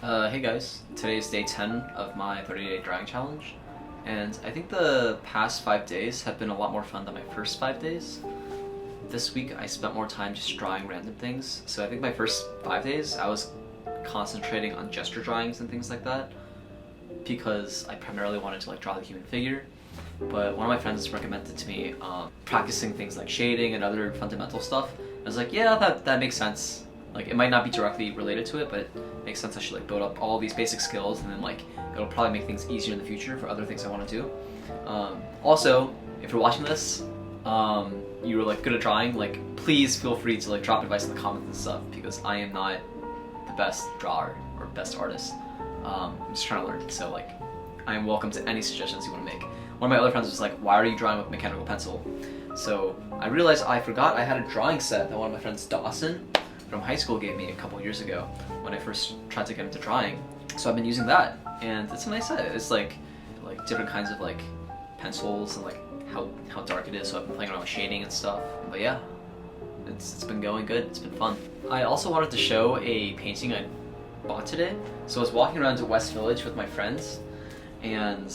Hey guys, today is day 10 of my 30-day drawing challenge, and I think the past 5 days have been a lot more fun than my first 5 days. This week I spent more time just drawing random things, so I think my first 5 days I was concentrating on gesture drawings and things like that, because I primarily wanted to draw the human figure, but one of my friends recommended to me practicing things like shading and other fundamental stuff. I was like, yeah, that makes sense. It might not be directly related to it, but it makes sense I should build up all these basic skills, and then it'll probably make things easier in the future for other things I want to do. Also, if you're watching this, you're good at drawing, please feel free to drop advice in the comments and stuff, because I am not the best drawer or best artist. I'm just trying to learn, so I am welcome to any suggestions you want to make. One of my other friends was like, why are you drawing with mechanical pencil? So I realized I forgot I had a drawing set that one of my friends, Dawson, from high school gave me a couple years ago when I first tried to get into drawing. So I've been using that, and it's a nice set. It's like different kinds of pencils and how dark it is. So I've been playing around with shading and stuff. But yeah, it's been going good. It's been fun. I also wanted to show a painting I bought today. So I was walking around to West Village with my friends, and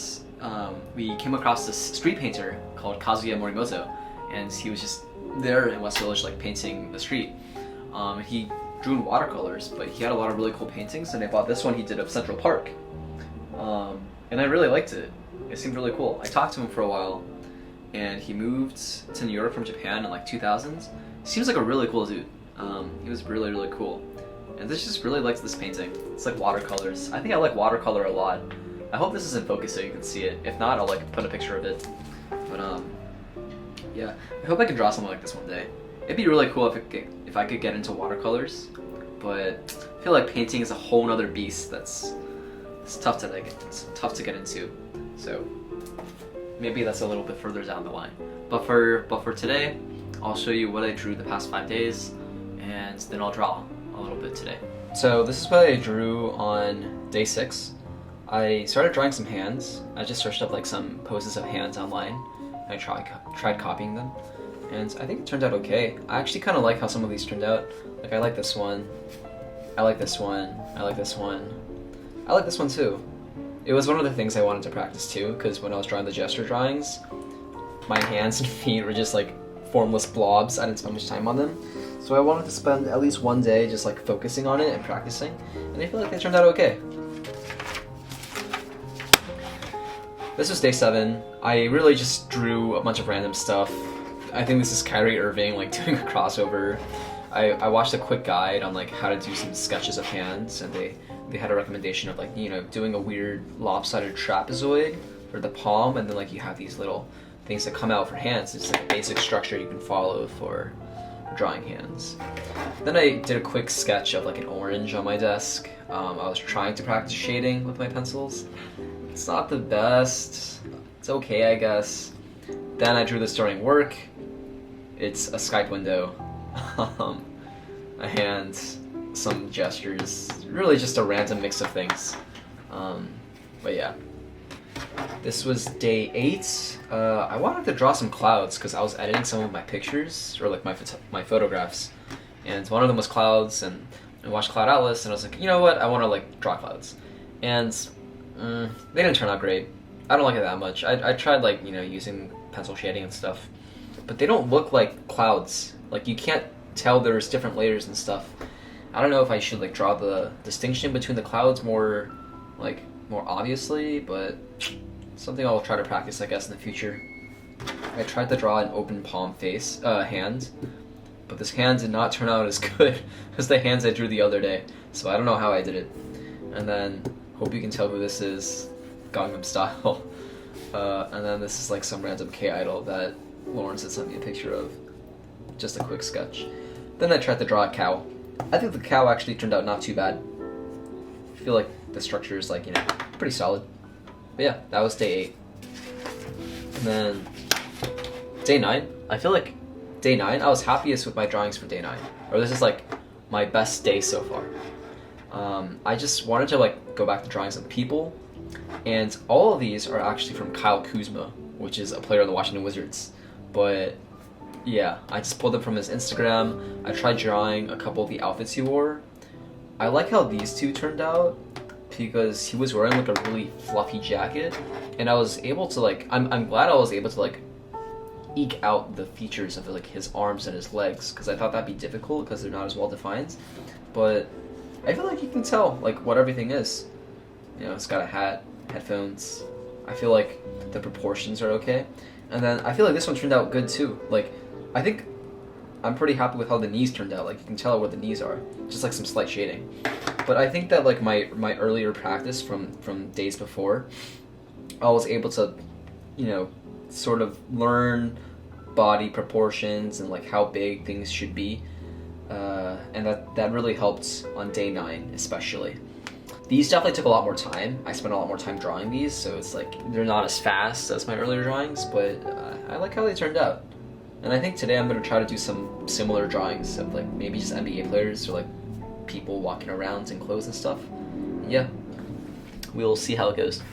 we came across this street painter called Kazuya Morimoto, and he was just there in West Village painting the street. He drew in watercolors, but he had a lot of really cool paintings, and I bought this one he did of Central Park. And I really liked it. It seemed really cool. I talked to him for a while, and he moved to New York from Japan in 2000s. He seems like a really cool dude. He was really, really cool. And I just really liked this painting. It's watercolors. I think I like watercolor a lot. I hope this is in focus so you can see it. If not, I'll put a picture of it. But yeah, I hope I can draw something like this one day. It'd be really cool if I could get into watercolors, but I feel like painting is a whole nother beast it's tough to get into. So maybe that's a little bit further down the line. But for today, I'll show you what I drew the past 5 days, and then I'll draw a little bit today. So this is what I drew on day 6. I started drawing some hands. I just searched up some poses of hands online. I tried copying them, and I think it turned out okay. I actually kind of like how some of these turned out. I like this one, I like this one, I like this one, I like this one too. It was one of the things I wanted to practice too, because when I was drawing the gesture drawings, my hands and feet were just formless blobs. I didn't spend much time on them. So I wanted to spend at least one day just focusing on it and practicing, and I feel like they turned out okay. This was day 7. I really just drew a bunch of random stuff. I think this is Kyrie Irving doing a crossover. I watched a quick guide on how to do some sketches of hands, and they had a recommendation of doing a weird lopsided trapezoid for the palm, and then you have these little things that come out for hands. It's a basic structure you can follow for drawing hands. Then I did a quick sketch of an orange on my desk. I was trying to practice shading with my pencils. It's not the best. It's okay, I guess. Then I drew this during work. It's a Skype window, a hand, some gestures, really just a random mix of things. But yeah. This was day 8. I wanted to draw some clouds because I was editing some of my pictures, or my photographs, and one of them was clouds, and I watched Cloud Atlas, and I was like, you know what, I want to draw clouds. And they didn't turn out great. I don't like it that much. I tried using pencil shading and stuff, but they don't look like clouds. You can't tell there's different layers and stuff. I don't know if I should draw the distinction between the clouds more obviously, but something I'll try to practice, I guess, in the future. I tried to draw an open palm hand, but this hand did not turn out as good as the hands I drew the other day, so I don't know how I did it. And then, hope you can tell who this is, Gangnam Style. And then this is some random K-idol that Lawrence had sent me a picture of. Just a quick sketch. Then I tried to draw a cow. I think the cow actually turned out not too bad. I feel like the structure is pretty solid. But yeah, that was day 8. And then day 9. I feel like day 9, I was happiest with my drawings for day 9. Or this is my best day so far. I just wanted to go back to drawing some people, and all of these are actually from Kyle Kuzma, which is a player on the Washington Wizards. But yeah, I just pulled them from his Instagram. I tried drawing a couple of the outfits he wore, I like how these two turned out because he was wearing like a really fluffy jacket, and I was able to like I'm glad I was able to like eke out the features of like his arms and his legs, because I thought that'd be difficult because they're not as well defined. But I feel like you can tell like what everything is. You know, it's got a hat, headphones. I feel like the proportions are okay, and then I feel like this one turned out good too. Like, I think I'm pretty happy with how the knees turned out. Like, you can tell where the knees are, just like some slight shading. But I think that like my earlier practice from days before, I was able to, you know, sort of learn body proportions and like how big things should be, and that really helped on day 9 especially. These definitely took a lot more time. I spent a lot more time drawing these, so it's like they're not as fast as my earlier drawings, but I like how they turned out. And I think today I'm going to try to do some similar drawings of like maybe just NBA players or like people walking around in clothes and stuff. Yeah, we'll see how it goes.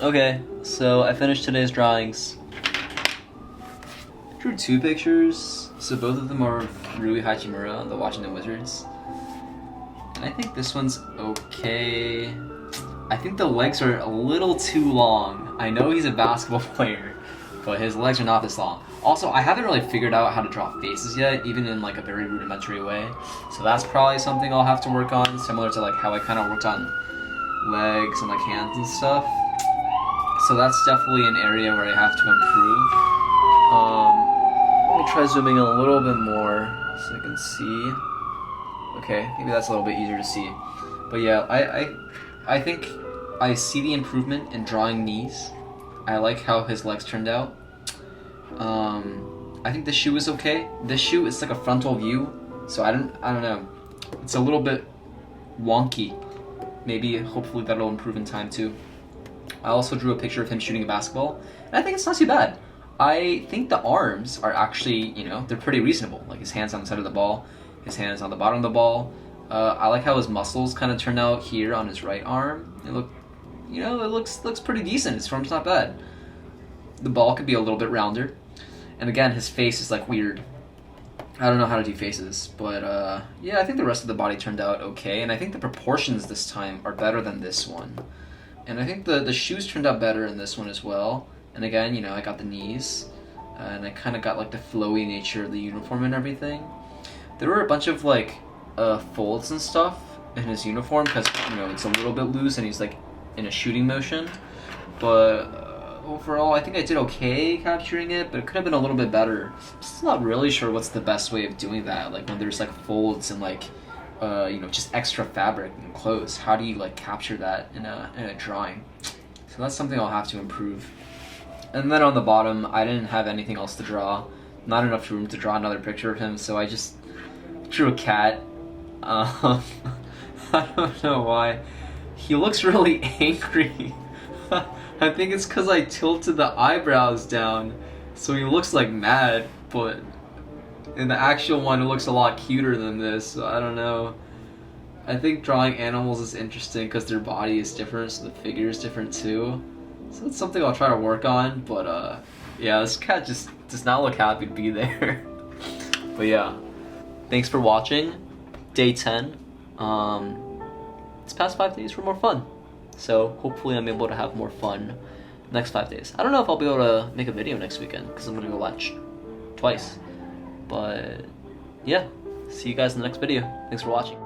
Okay, so I finished today's drawings. I drew 2 pictures, so both of them are Rui Hachimura, the Washington Wizards. And I think this one's okay. I think the legs are a little too long. I know he's a basketball player, but his legs are not this long. Also, I haven't really figured out how to draw faces yet, even in like a very rudimentary way. So that's probably something I'll have to work on, similar to like how I kind of worked on legs and like hands and stuff. So that's definitely an area where I have to improve. Let me try zooming in a little bit more so I can see. Okay, maybe that's a little bit easier to see. But yeah, I think I see the improvement in drawing knees. I like how his legs turned out. I think the shoe is okay. This shoe is like a frontal view, so I don't know. It's a little bit wonky. Maybe, hopefully that'll improve in time too. I also drew a picture of him shooting a basketball, and I think it's not too bad. I think the arms are actually, you know, they're pretty reasonable. Like his hands on the side of the ball, his hands on the bottom of the ball. I like how his muscles kind of turned out here on his right arm. It looks pretty decent. His form's not bad. The ball could be a little bit rounder, and again, his face is like weird. I don't know how to do faces, but yeah, I think the rest of the body turned out okay, and I think the proportions this time are better than this one. And I think the shoes turned out better in this one as well. And again, you know, I got the knees, and I kind of got like the flowy nature of the uniform and everything. There were a bunch of like folds and stuff in his uniform because, you know, it's a little bit loose and he's like in a shooting motion. But overall, I think I did okay capturing it, but it could have been a little bit better. Just not really sure what's the best way of doing that. Like when there's like folds and like you know, just extra fabric and clothes. How do you like capture that in a drawing? So that's something I'll have to improve. And then on the bottom, I didn't have anything else to draw. Not enough room to draw another picture of him, so I just drew a cat. I don't know why. He looks really angry. I think it's because I tilted the eyebrows down, so he looks like mad, but in the actual one it looks a lot cuter than this, so I don't know. I think drawing animals is interesting because their body is different, so the figure is different too. So it's something I'll try to work on, but yeah, this cat just does not look happy to be there. But yeah, thanks for watching. Day 10. These past 5 days were more fun. So hopefully I'm able to have more fun next 5 days. I don't know if I'll be able to make a video next weekend because I'm gonna go watch twice. But yeah, see you guys in the next video. Thanks for watching.